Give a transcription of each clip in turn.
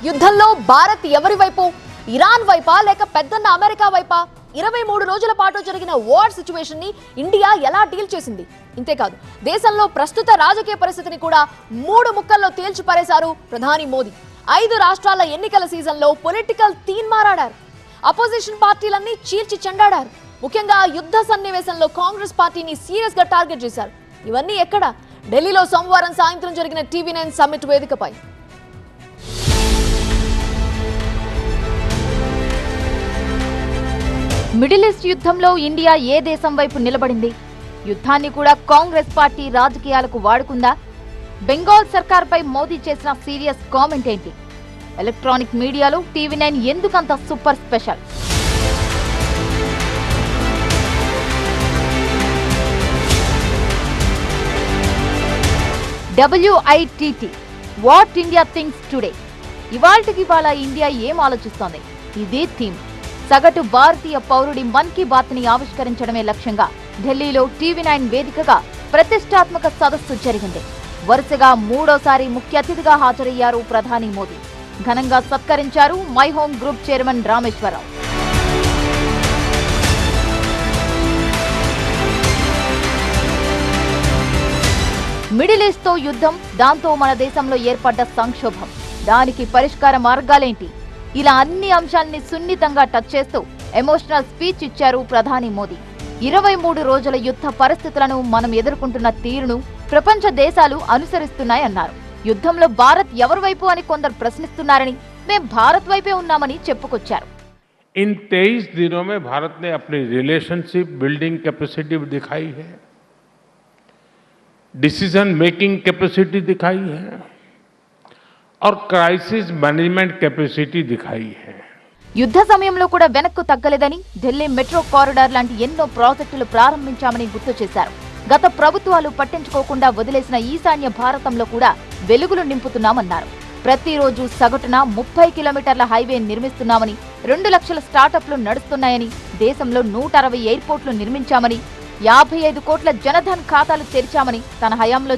యుద్ధంలో భారత్ ఎవరి వైపు? ఇరాన్ వైపా లేక పెద్దన్న అమెరికా వైపా? 23 రోజుల పాటు జరిగిన వార్ సిచ్యువేషన్ ని ఇండియా ఎలా డీల్ చేసింది? ఇంతేకాదు దేశంలో ప్రస్తుత రాజకీయ పరిస్థితిని కూడా 3 ముక్కల్లో తేల్చి పారేశారు ప్రధాని మోదీ. 5 రాష్ట్రాల ఎన్నికల సీజన్లో పొలిటికల్ తీన్మారాడారు. అపోజిషన్ పార్టీలన్నీ చీల్చి చెండాడారు. ముఖ్యంగా యుద్ధ సన్నివేశంలో కాంగ్రెస్ పార్టీని సీరియస్ గా టార్గెట్ చేశారు. ఇవన్నీ ఎక్కడ? ఢిల్లీలో సోమవారం సాయంత్రం జరిగిన TV9 సమ్మిట్ వేదికపై. మిడిల్ ఈస్ట్ యుద్ధంలో ఇండియా ఏ దేశం వైపు నిలబడింది? యుద్ధాన్ని కూడా కాంగ్రెస్ పార్టీ రాజకీయాలకు వాడుకుందా? బెంగాల్ సర్కార్పై మోదీ చేసిన సీరియస్ కామెంట్ ఏంటి? ఎలక్ట్రానిక్ మీడియాలో TV9 ఎందుకంత super special? WITT what India thinks today. ఇవాళ ఇండియా ఏం ఆలోచిస్తోంది? ఇదే థీమ్. సగటు భారతీయ పౌరుడి మన్ కీ బాత్ ని ఆవిష్కరించడమే లక్ష్యంగా ఢిల్లీలో TV9 వేదికగా ప్రతిష్టాత్మక సదస్సు జరిగింది. వరుసగా 3వ ముఖ్య అతిథిగా హాజరయ్యారు ప్రధాని మోదీ. ఘనంగా సత్కరించారు my home group chairman Rameshwar Rao. Middle east తో యుద్ధం, దాంతో మన దేశంలో ఏర్పడ్డ సంక్షోభం, దానికి పరిష్కార మార్గాలేంటి? ఇలా అన్ని అంశాల్ని సున్నితంగా టచ్ చేస్తూ ఎమోషనల్ స్పీచ్ ఇచ్చారు ప్రధాని మోదీ. 23 రోజుల యుద్ధ పరిస్థితులను మనం ఎదుర్కొంటున్న తీరును ప్రపంచ దేశాలు అనుసరిస్తున్నాయన్నారు. యుద్ధంలో భారత్ ఎవరి వైపు అని కొందరు ప్రశ్నిస్తున్నారని, మేం భారత్ వైపే ఉన్నామని చెప్పుకొచ్చారు. इन 23 दिनों में भारत ने अपनी रिलेशनशिप बिल्डिंग कैपेसिटी दिखाई है, डिसीजन मेकिंग कैपेसिटी दिखाई है और क्राइसिस मैनेजमेंट कैपेसिटी दिखाई है. యుద్ధ సమయంలో కూడా వెనక్కు తగ్గలేదని, ఢిల్లీ మెట్రో కారిడార్ లాంటి ఎన్నో ప్రాజెక్టులు ప్రారంభించామని గుర్తు చేశారు. గత ప్రభుత్వాలు పట్టించుకోకుండా వదిలేసిన ఈశాన్య భారతంలో కూడా వెలుగులు నింపుతున్నామన్నారు. ప్రతిరోజు సగటున 30 కిలోమీటర్ల హైవే నిర్మిస్తున్నామని, 2 లక్షల స్టార్టప్లు నడుస్తున్నాయని, దేశంలో 160 ఎయిర్పోర్ట్లు నిర్మించామని, 55 కోట్ల జనధన్ ఖాతాలు తెరిచామని, తన హయాంలో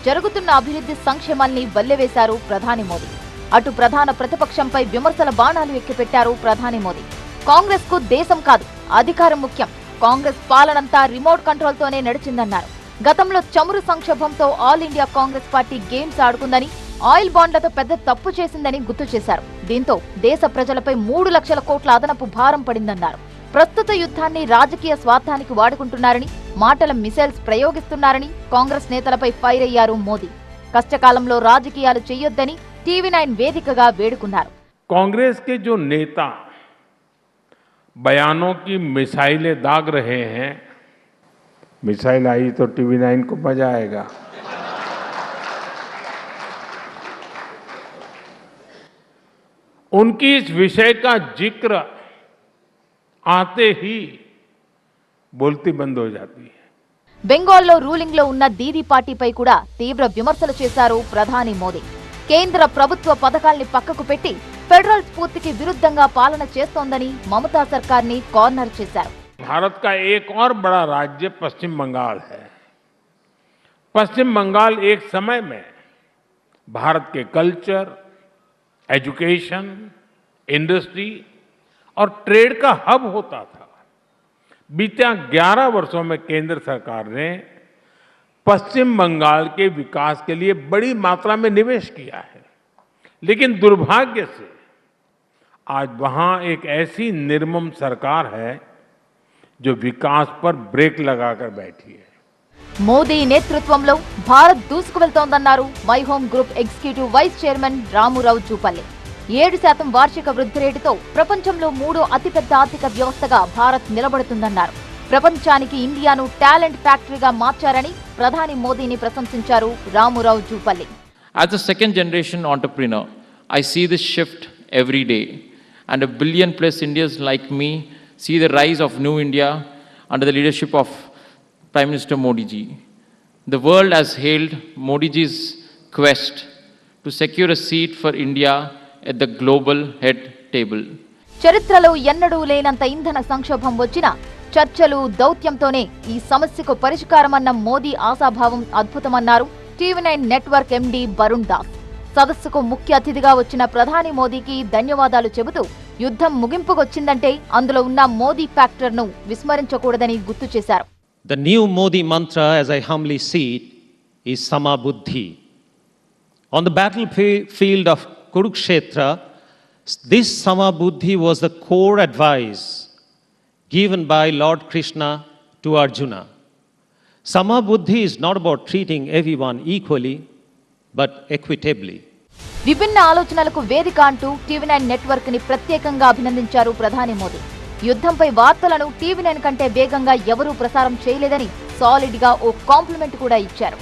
జరుగుతున్న అభివృద్ధి సంక్షేమాల్ని వల్లెవేశారు ప్రధాని మోదీ. అటు ప్రధాన ప్రతిపక్షంపై విమర్శల బాణాలు ఎక్కిపెట్టారు ప్రధాని మోదీ. కాంగ్రెస్ కు దేశం కాదు, అధికారం ముఖ్యం. కాంగ్రెస్ పాలనంతా రిమోట్ కంట్రోల్ తోనే నడిచిందన్నారు. గతంలో చమురు సంక్షోభంతో all India Congress party games ఆడుకుందని, ఆయిల్ బాండ్లతో పెద్ద తప్పు చేసిందని గుర్తు చేశారు. దీంతో దేశ ప్రజలపై 3 లక్షల కోట్ల అదనపు భారం పడిందన్నారు. ప్రస్తుత యుద్ధాన్ని రాజకీయ స్వార్థానికి వాడుకుంటున్నారని, మాటల మిసైల్స్ ప్రయోగిస్తున్నారని కాంగ్రెస్ నేతలపై ఫైర్ అయ్యారు మోదీ. కష్టకాలంలో రాజకీయాలు చేయొద్దని TV9 వేదికగా వేడుకున్నారు. कांग्रेस के जो नेता बयानों की मिसाइलें दाग रहे हैं, मिसाइल आई तो TV9 को मजा आएगा. उनकी इस विषय का जिक्र आते ही बोलती बंद हो जाती है. బెంగాల్లో రూలింగ్ లో ఉన్న దీదీ పార్టీపై కూడా తీవ్ర విమర్శలు చేశారు ప్రధాని మోదీ. కేంద్ర ప్రభుత్వ పథకాల్ని పక్కకు పెట్టి ఫెడరల్ స్ఫూర్తికి విరుద్ధంగా పాలన చేస్తోందని మమతా సర్కార్ని కార్నర్ చేశారు. भारत का एक और बड़ा राज्य पश्चिम बंगाल है. पश्चिम बंगाल एक समय में भारत के कल्चर, एजुकेशन, इंडस्ट्री और ट्रेड का हब होता था. बीते 11 वर्षों में केंद्र सरकार ने पश्चिम बंगाल के विकास के लिए बड़ी मात्रा में निवेश किया है, लेकिन दुर्भाग्य से आज वहां एक ऐसी निर्मम सरकार है जो विकास पर ब्रेक लगाकर बैठी है. మోదీ నేతృత్వంలో భారత్ దూసుకువెళ్తోందన్నారు my home group executive vice chairman Ramurao Jupally. 7% వార్షిక వృద్ధి రేటుతో ప్రపంచంలో 3వ అతిపెద్ద ఆర్థిక వ్యవస్థగా భారత్ నిలబడుతుందన్నారు. ప్రపంచానికి ఇండియాను టాలెంట్ ఫ్యాక్టరీగా మార్చారని ప్రధాని మోదీని ప్రశంసించారు రామురావు Jupally. As a second generation entrepreneur, I see this shift every day, and 1 billion plus Indians like me see the rise of New India under the leadership of Prime Minister Modi ji. The world has hailed Modi ji's quest to secure a seat for India at the global head table. చరిత్రలో ఎన్నడూ లేనంత ఇంధన సంక్షోభం వచ్చినా చర్చలు, దౌత్యంతోనే ఈ సమస్యకు పరిష్కారమన్న మోదీ ఆశాభావం అద్భుతమన్నారు TV9 network MD Varun Das. సదస్సుకు ముఖ్య అతిథిగా వచ్చిన ప్రధాని మోదీకి ధన్యవాదాలు చెబుతూ యుద్ధం ముగింపుకొచ్చిందంటే అందులో ఉన్న మోదీ ఫ్యాక్టర్ను విస్మరించకూడదని గుర్తు చేశారు. The new Modi mantra, as I humbly see it, is Sama Buddhi. On the battlefield of Kurukshetra, this Sama Buddhi was the core advice given by Lord Krishna to Arjuna. Sama Buddhi is not about treating everyone equally, but equitably. విభిన్న ఆలోచనలకు వేదిక అంటూ TV9 network ని ప్రత్యేకంగా అభినందించారు ప్రధాని మోదీ. యుద్ధంపై వార్తలను TV9 కంటే వేగంగా ఎవరూ ప్రసారం చేయలేదని సాలిడ్ గా ఓ కాంప్లిమెంట్ కూడా ఇచ్చారు.